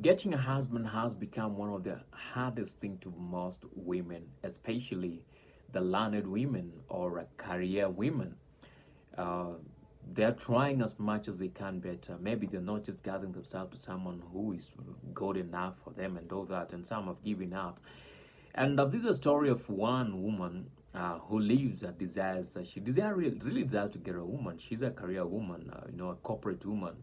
Getting a husband has become one of the hardest thing to most women, especially the learned women or career women. Uh, they're trying as much as they can, but maybe they're not just gathering themselves to someone who is good enough for them and all that, and some have given up. And this is a story of one woman who lives desires. She desire really desires to get a woman. She's a career woman, a corporate woman,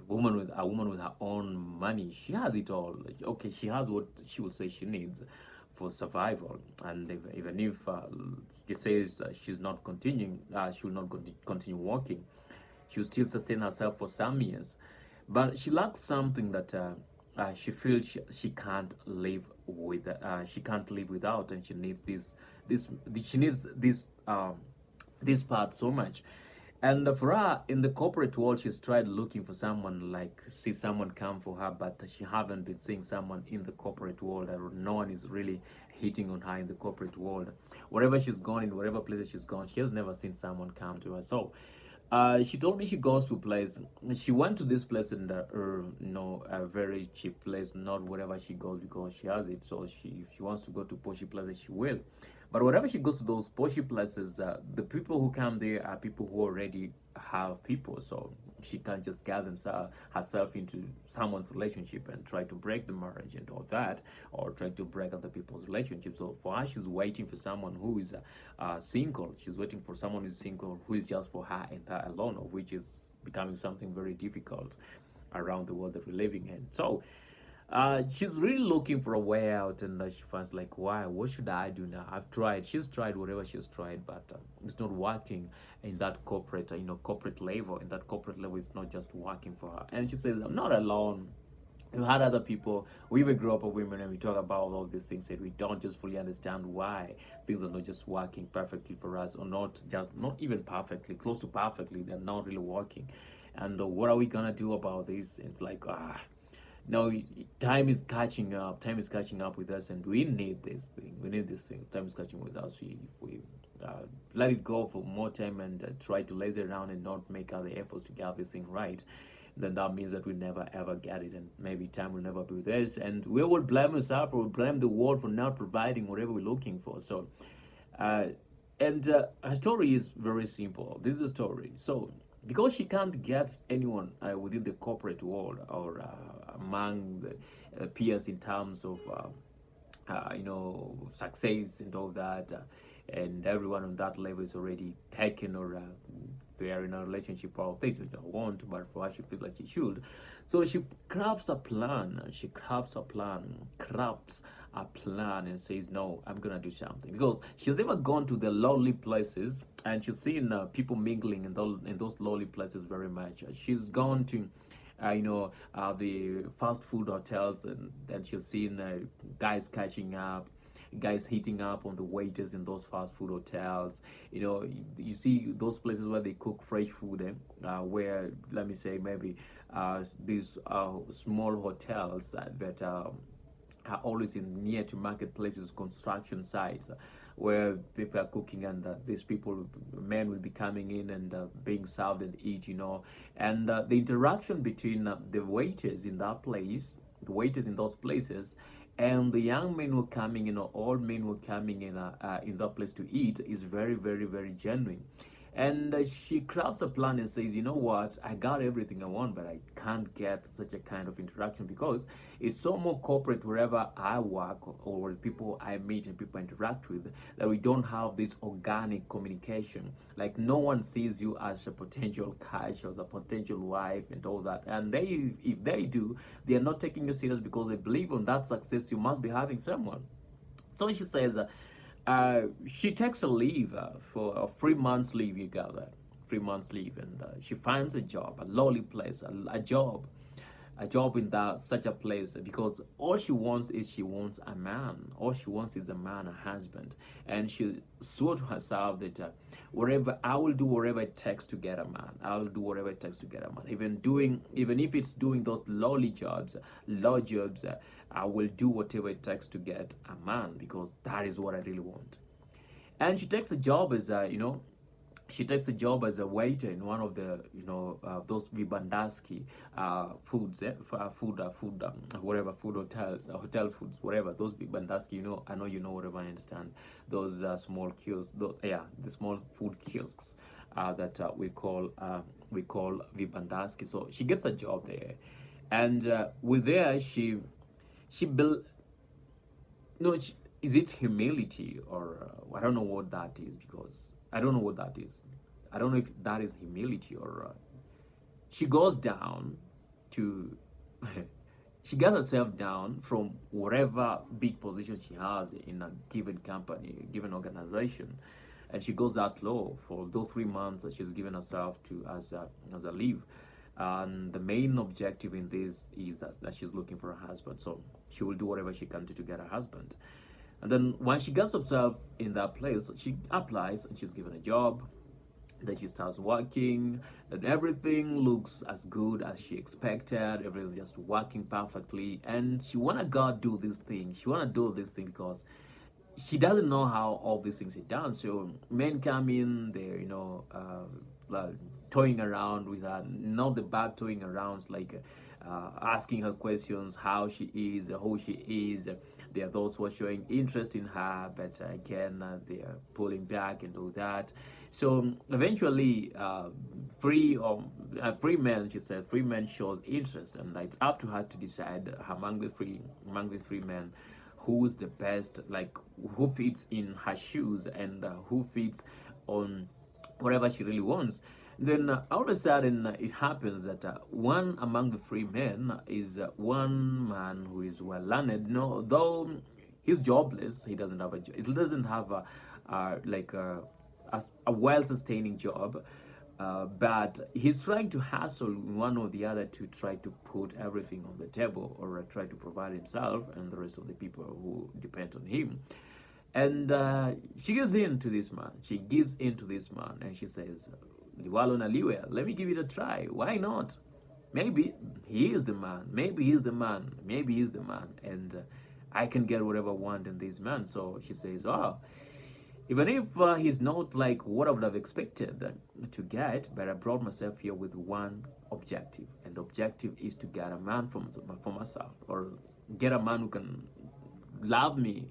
woman with her own money. She has it all. Okay, she has what she would say she needs for survival. And even if she says she's not continuing, she will not continue working. She will still sustain herself for some years, but she lacks something that she feels she can't live with. She can't live without, and she needs this. She needs this part so much. And for her, in the corporate world, she's tried looking for someone, like see someone come for her, but she haven't been seeing someone in the corporate world. Or no one is really hitting on her in the corporate world. Wherever she's gone, in whatever places she's gone, she has never seen someone come to her. So she told me she goes to a place. She went to this place in the, a very cheap place, not wherever she goes because she has it. So if she wants to go to poshy places, she will. But wherever she goes to those poshy places, the people who come there are people who already have people. So she can't just gather herself into someone's relationship and try to break the marriage and all that, or try to break other people's relationships. So for her, she's waiting for someone who is single. She's waiting for someone who's single, who is just for her and her alone, of which is becoming something very difficult around the world that we're living in. So she's really looking for a way out, and she finds like, why? What should I do now? I've tried. She's tried whatever she's tried, but it's not working in that corporate, corporate level. In that corporate level, it's not just working for her. And she says, I'm not alone. We had other people. We even grew up with women, and we talk about all these things, and we don't just fully understand why things are not just working perfectly for us, or not even perfectly, close to perfectly. They're not really working. And what are we gonna do about this? It's like now time is catching up. Time is catching up with us, and we need this thing. We need this thing. Time is catching with us. If we let it go for more time and try to lazy around and not make other efforts to get this thing right, then that means that we never ever get it, and maybe time will never be with us, and we will blame ourselves or blame the world for not providing whatever we're looking for. So, uh, and her story is very simple. This is a story. So because she can't get anyone within the corporate world or among the peers in terms of success and all that, and everyone on that level is already taken, or they are in a relationship, or they don't want, but for her she feels like she should. So she crafts a plan. She crafts a plan and says, no, I'm gonna do something, because she's never gone to the lonely places, and she's seen people mingling in those lonely places very much. She's gone to the fast food hotels, and then she's seen guys catching up, guys hitting up on the waiters in those fast food hotels. You see those places where they cook fresh food, where, let me say, maybe these small hotels that are always in near to marketplaces, construction sites, where people are cooking, and these people, men, will be coming in and being served and eat, and the interaction between the waiters in that place, the waiters in those places, and the young men who are coming in, or old men who are coming in that place to eat, is very, very, very genuine. And she crafts a plan and says, you know what, I got everything I want, but I can't get such a kind of interaction, because it's so more corporate wherever I work, or people I meet and people I interact with, that we don't have this organic communication. Like, no one sees you as a potential catch, as a potential wife and all that. And if they do, they are not taking you serious, because they believe on that success you must be having someone. So she says, she takes a leave for a 3 months leave. You got that, 3 months leave, and she finds a job, a lowly place, a job in that such a place, because all she wants is, she wants a man. All she wants is a man, a husband, and she swore to herself that wherever I will do whatever it takes to get a man. I'll do whatever it takes to get a man. Even if it's doing those lowly jobs, low jobs. I will do whatever it takes to get a man, because that is what I really want. And she takes a job as she takes a job as a waiter in one of the those Vibandaski foods, food whatever, food hotels, hotel foods, whatever, those Vibandaski, I know whatever, I understand, those small kiosks, yeah, the small food kiosks that we call Vibandaski. So she gets a job there, and with there she built, no, is it humility, or I don't know what that is, because I don't know what that is. I don't know if that is humility, or she goes down to she gets herself down from whatever big position she has in a given company, given organization, and she goes that low for those 3 months that she's given herself to as a leave. And the main objective in this is that she's looking for a husband, so she will do whatever she can do to get a husband. And then when she gets herself in that place, she applies and she's given a job. Then she starts working, and everything looks as good as she expected. Everything just working perfectly, and she wanna go do this thing. She wanna do this thing because she doesn't know how all these things are done. So men come in, they're like toying around with her, not the bad toying around, like asking her questions, how she is, who she is. There are those who are showing interest in her, but again, they are pulling back and all that. So eventually, free men, she said, free men shows interest, and it's up to her to decide among the three men who's the best, like who fits in her shoes, and who fits on whatever she really wants. Then all of a sudden, it happens that one among the three men is one man who is well learned. No, though he's jobless, he doesn't have a job. It doesn't have like a well-sustaining job. But he's trying to hustle one or the other to try to put everything on the table, or try to provide himself and the rest of the people who depend on him. And she gives in to this man. She gives in to this man, and she says, "Liwalo na liwe, let me give it a try. Why not? Maybe he is the man. Maybe he's the man. Maybe he's the man, and I can get whatever I want in this man." So she says, "Oh, even if he's not like what I would have expected to get, but I brought myself here with one objective, and the objective is to get a man for myself, or get a man who can love me.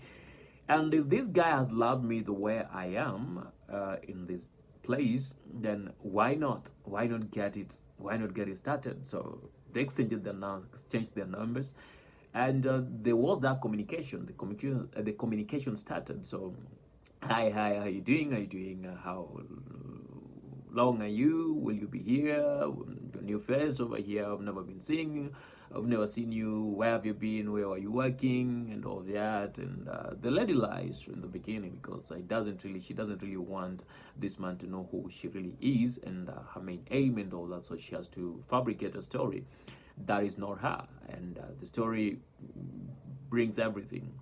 And if this guy has loved me the way I am in this place, then why not? Why not get it? Why not get it started?" So they exchanged their numbers, and there was that communication. The communication started. So, hi, how you doing? Are you doing? How long are you? Will you be here? Your new face over here. I've never been seeing you. I've never seen you. Where have you been? Where are you working? And all that. And the lady lies in the beginning, because she doesn't really want this man to know who she really is, and her main aim and all that. So she has to fabricate a story that is not her, and the story brings everything.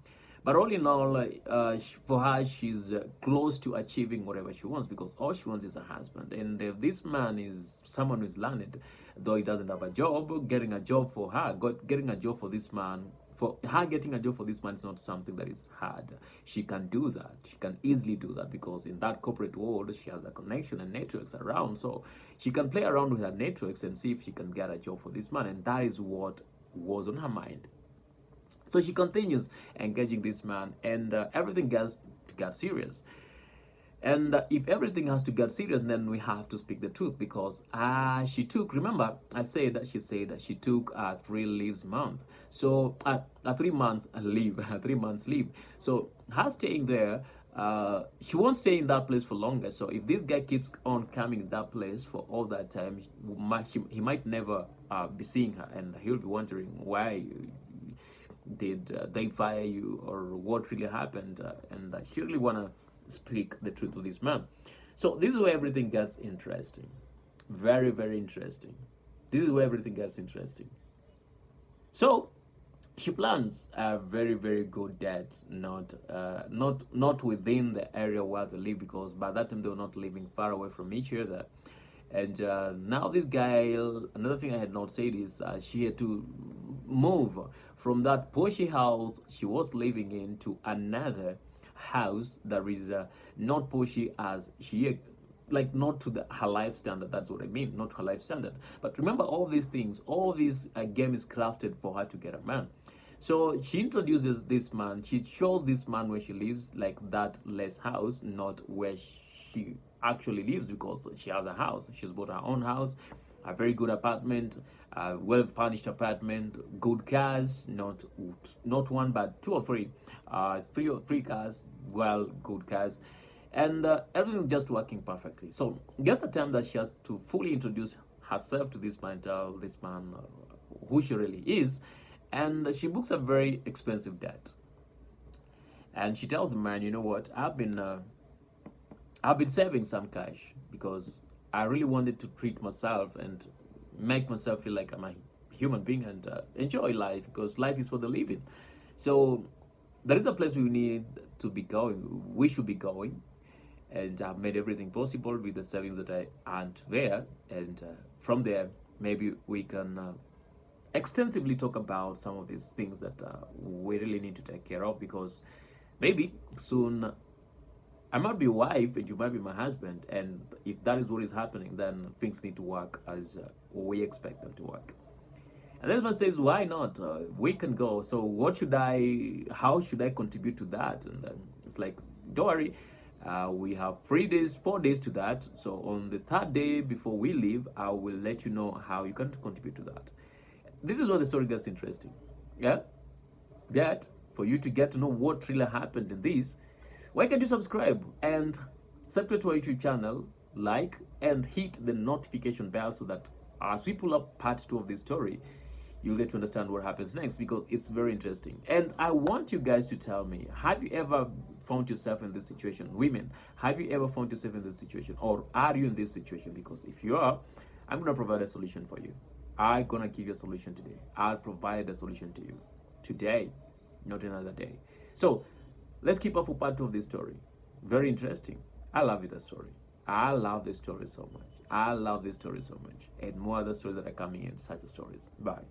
But all in all, for her, she's close to achieving whatever she wants, because all she wants is a husband. And if this man is someone who's learned, though he doesn't have a job, getting a job for her, getting a job for this man, for her getting a job for this man is not something that is hard. She can do that. She can easily do that, because in that corporate world, she has a connection and networks around. So she can play around with her networks and see if she can get a job for this man. And that is what was on her mind. So she continues engaging this man, and everything gets to get serious. And if everything has to get serious, then we have to speak the truth, because she took, remember, she said that she took a 3 leaves month. So a 3 months leave, a 3 months leave. So her staying there, she won't stay in that place for longer. So if this guy keeps on coming to that place for all that time, he might never be seeing her, and he'll be wondering why did they fire you, or what really happened, and she really want to speak the truth to this man. So this is where everything gets interesting, very, very interesting. This is where everything gets interesting. So she plans a very, very good date, not within the area where they live, because by that time they were not living far away from each other. And now this guy, another thing I had not said is she had to move from that poshy house she was living in to another house that is not poshy as she like not to her life standard. That's what I mean, not her life standard. But remember, all these things, all this game is crafted for her to get a man. So she introduces this man. She shows this man where she lives, like that less house, not where she actually lives, because she has a house. She's bought her own house, a very good apartment, a well furnished apartment, good cars, not one but two or three, three cars, well, good cars, and everything just working perfectly. So gets a time that she has to fully introduce herself to this man, tell this man who she really is, and she books a very expensive date. And she tells the man, you know what, I've been saving some cash because I really wanted to treat myself and make myself feel like I'm a human being and enjoy life, because life is for the living. So there is a place we need to be going. We should be going, and I've made everything possible with the savings that I earned there. And from there, maybe we can extensively talk about some of these things that we really need to take care of, because maybe soon I might be a wife and you might be my husband, and if that is what is happening, then things need to work as we expect them to work. And then man says, why not? We can go. So how should I contribute to that? And then it's like, don't worry, we have 3 days, 4 days to that. So on the third day before we leave, I will let you know how you can contribute to that. This is where the story gets interesting. Yeah? That, for you to get to know what really happened in this, why can't you subscribe and subscribe to our YouTube channel, like, and hit the notification bell so that as we pull up part 2 of this story, you'll get to understand what happens next, because it's very interesting. And I want you guys to tell me, have you ever found yourself in this situation? Women, have you ever found yourself in this situation? Or are you in this situation? Because if you are, I'm going to provide a solution for you. I'm going to give you a solution today. I'll provide a solution to you today, not another day. So let's keep up for part 2 of this story. Very interesting. I love it, the story. I love this story so much. I love this story so much. And more other stories that are coming in, such stories. Bye.